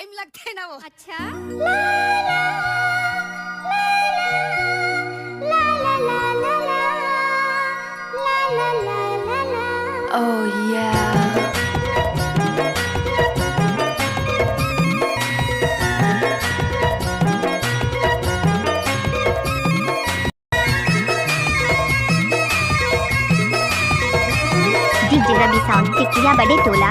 Time लगते है ना वो। अच्छा Oh yeah. DJ Ravi sound Tikiya बड़े टोला।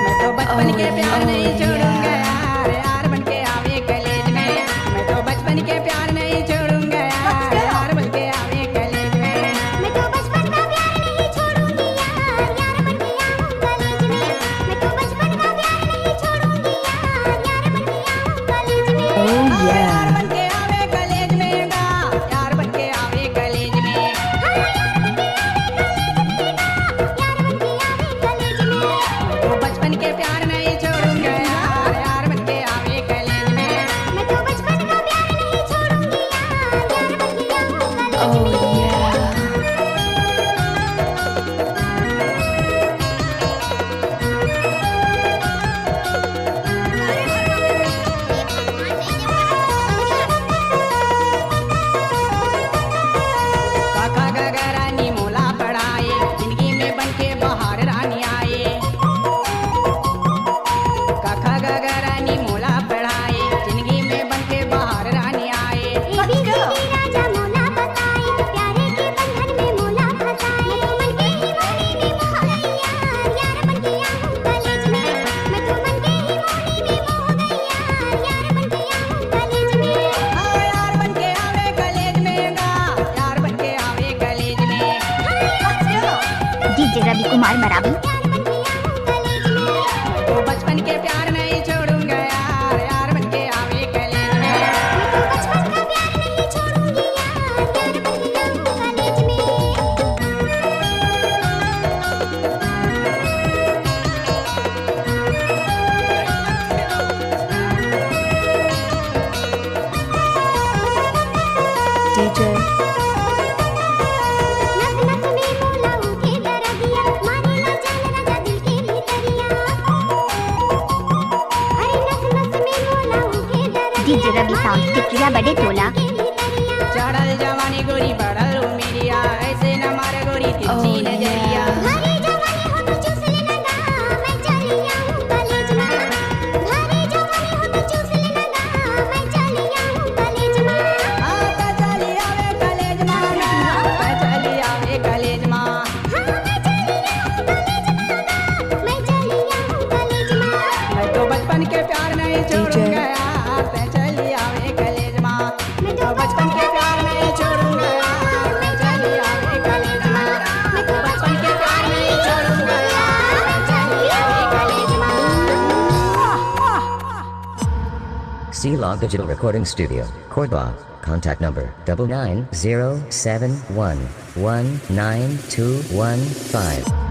मैं तो बचपन के प्यार नहीं छोड़ूंगा यार, यार बन के आवे कॉलेज में। मैं तो बचपन के प्यार नहीं छोड़ूंगा यार, यार बन के आवे कॉलेज में। मैं तो बचपन का प्यार नहीं छोड़ूंगी यार, यार बन के आऊं कॉलेज में। मैं तो बचपन का प्यार नहीं छोड़ूंगी यार, यार बन के आऊं कॉलेज में। Oh यार yeah. बन के आवे कॉलेज में गा, यार बन के आवे कॉलेज में। यार बन के आवे कॉलेज में। मैं तो बचपन के प्यार नहीं छोड़ूंगा यार, यार बन के आवे कॉलेज में। मैं तो बचपन का प्यार नहीं छोड़ूंगी यार, यार बन के आऊं कॉलेज Oh में। yeah. काका गगा रानी मोला पढ़ाए, जिंदगी में बन के बाहर रानी आए। काका गगा रानी मोला पढ़ाए, जिंदगी में बन के बाहर रानी आए। ABCD राजा मोला बताए, प्यारे के बंधन में मोला फंसाए। मैं तो मन के ही मोनी में मोह गई यार, यार बन के आऊं कॉलेज में। मैं तो मन के ही मोनी में मोह गई यार, यार बन के आऊं कॉलेज में। हाँ यार बन के आवे कॉलेज में गा, यार बन के आवे कॉलेज में। डीजे रवि कुमार मरावी। यार बन के आऊं कॉलेज में। मैं तो बचपन के प्यार नहीं छोड़ूंगा यार, यार बन के आवे कॉलेज में। मैं तो बचपन का प्यार नहीं छोड़ूंगी यार, यार बन के आऊं कॉलेज में। DJ. नस नस में मोला उठे दरदिया, मारेला जान राजा दिल के भीतरिया। अरे नस नस में मोला उठे दरदिया, डीजे रवि साउंड टिकिया बड़े टोला। चढ़ल जवानी गोरी बढ़ल उमेरिया, ऐसे न मारे गोरी तिरछी Oh, नजरिया। भारी जवानी हो तो चूस लेना गा, मैं चली आऊं कॉलेज में। भारी जवानी हो तो चूस लेना गा, मैं चली आऊं कॉलेज में। आता चली आवे कॉलेज में गा, आता चली आवे कॉलेज में। हाँ मैं चली आऊं कॉलेज में गा, मैं चली आऊं कॉलेज में। मैं तो बचपन के प्यार नहीं छोड़ूंगा यार, ते चली आवे कॉलेज में। मैं तो बचपन के प्यार नहीं छोड़ूंगा यार, मैं चली आवे कॉलेज में। मैं तो बचपन के प्यार नहीं छोड़ूंगा यार, मैं चली आवे कॉलेज में। C-Log Digital Recording Studio, Cordoba. Contact number 9907119215.